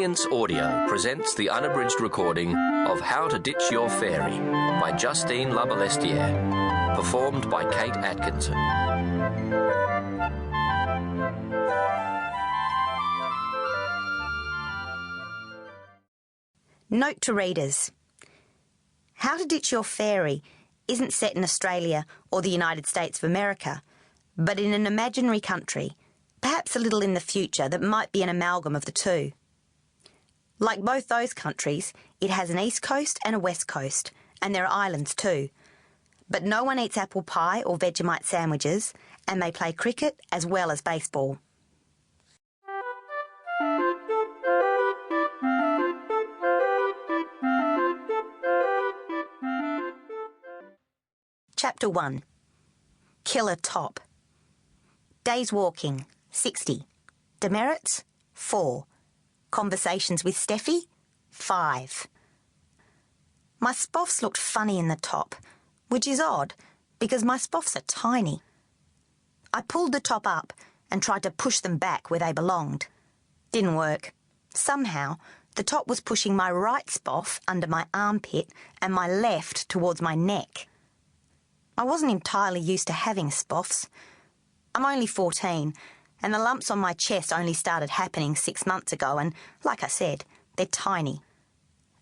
Brilliance Audio presents the unabridged recording of How to Ditch Your Fairy by Justine Larbalestier, performed by Kate Atkinson. Note to readers. How to Ditch Your Fairy isn't set in Australia or the United States of America, but in an imaginary country, perhaps a little in the future, that might be an amalgam of the two. Like both those countries, it has an east coast and a west coast, and there are islands too. But no one eats apple pie or Vegemite sandwiches, and they play cricket as well as baseball. Chapter 1. Killer Top. Days walking, 60. Demerits, 4. Conversations with Steffi, 5. My spoffs looked funny in the top, which is odd, because my spoffs are tiny. I pulled the top up and tried to push them back where they belonged. Didn't work. Somehow, the top was pushing my right spoff under my armpit and my left towards my neck. I wasn't entirely used to having spoffs. I'm only 14, and the lumps on my chest only started happening 6 months ago, and, like I said, they're tiny.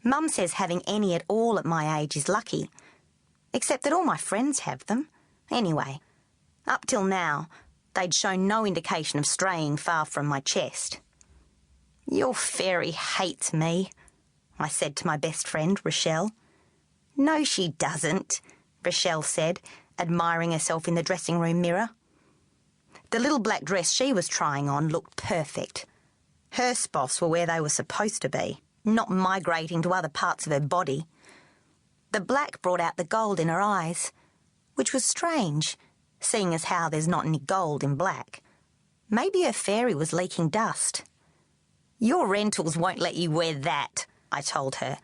Mum says having any at all at my age is lucky, except that all my friends have them. Anyway, up till now, they'd shown no indication of straying far from my chest. "Your fairy hates me," I said to my best friend, Rochelle. "No, she doesn't," Rochelle said, admiring herself in the dressing room mirror. The little black dress she was trying on looked perfect. Her spoffs were where they were supposed to be, not migrating to other parts of her body. The black brought out the gold in her eyes, which was strange, seeing as how there's not any gold in black. Maybe her fairy was leaking dust. "Your rentals won't let you wear that," I told her.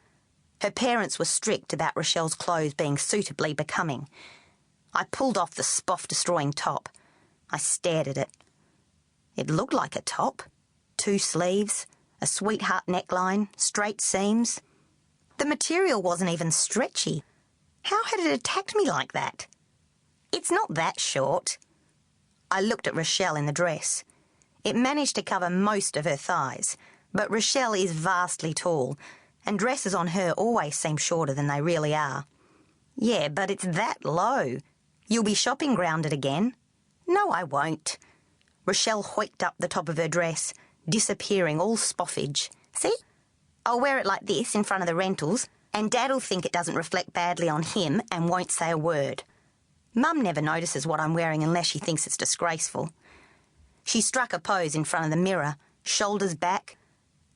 Her parents were strict about Rochelle's clothes being suitably becoming. I pulled off the spoff-destroying top. I stared at it. It looked like a top. 2 sleeves, a sweetheart neckline, straight seams. The material wasn't even stretchy. How had it attacked me like that? "It's not that short." I looked at Rochelle in the dress. It managed to cover most of her thighs, but Rochelle is vastly tall, and dresses on her always seem shorter than they really are. "Yeah, but it's that low. You'll be shopping grounded again." "No, I won't." Rochelle hoiked up the top of her dress, disappearing all spoffage. "See? I'll wear it like this in front of the rentals, and Dad'll think it doesn't reflect badly on him and won't say a word. Mum never notices what I'm wearing unless she thinks it's disgraceful." She struck a pose in front of the mirror, shoulders back,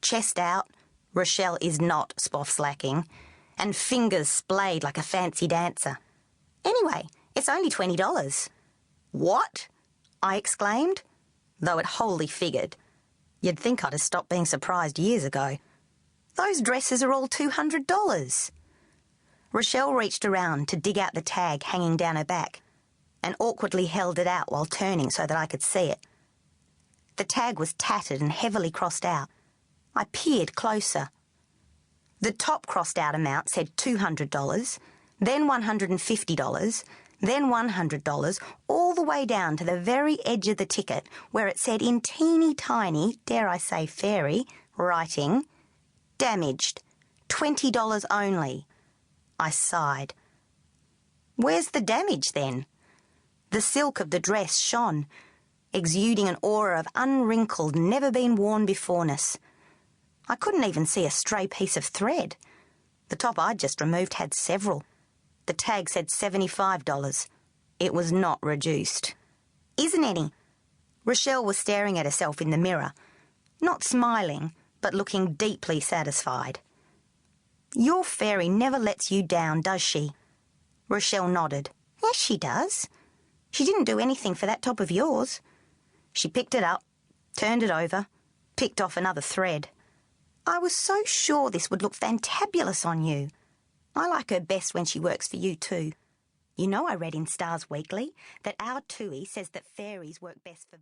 chest out. Rochelle is not spoff slacking, and fingers splayed like a fancy dancer. "Anyway, it's only $20. "What?" I exclaimed, though it wholly figured. You'd think I'd have stopped being surprised years ago. "Those dresses are all $200. Rochelle reached around to dig out the tag hanging down her back and awkwardly held it out while turning so that I could see it. The tag was tattered and heavily crossed out. I peered closer. The top crossed out amount said $200, then $150, then $100, all the way down to the very edge of the ticket where it said in teeny tiny, dare I say fairy, writing, "Damaged, $20 only." I sighed. Where's the damage then? The silk of the dress shone, exuding an aura of unwrinkled, never-been-worn-beforeness. I couldn't even see a stray piece of thread. The top I'd just removed had several. The tag said $75. It was not reduced. "Isn't any?" Rochelle was staring at herself in the mirror, not smiling, but looking deeply satisfied. "Your fairy never lets you down, does she?" Rochelle nodded. "Yes, she does. She didn't do anything for that top of yours." She picked it up, turned it over, picked off another thread. "I was so sure this would look fantabulous on you. I like her best when she works for you too. You know I read in Stars Weekly that our Tui says that fairies work best for..."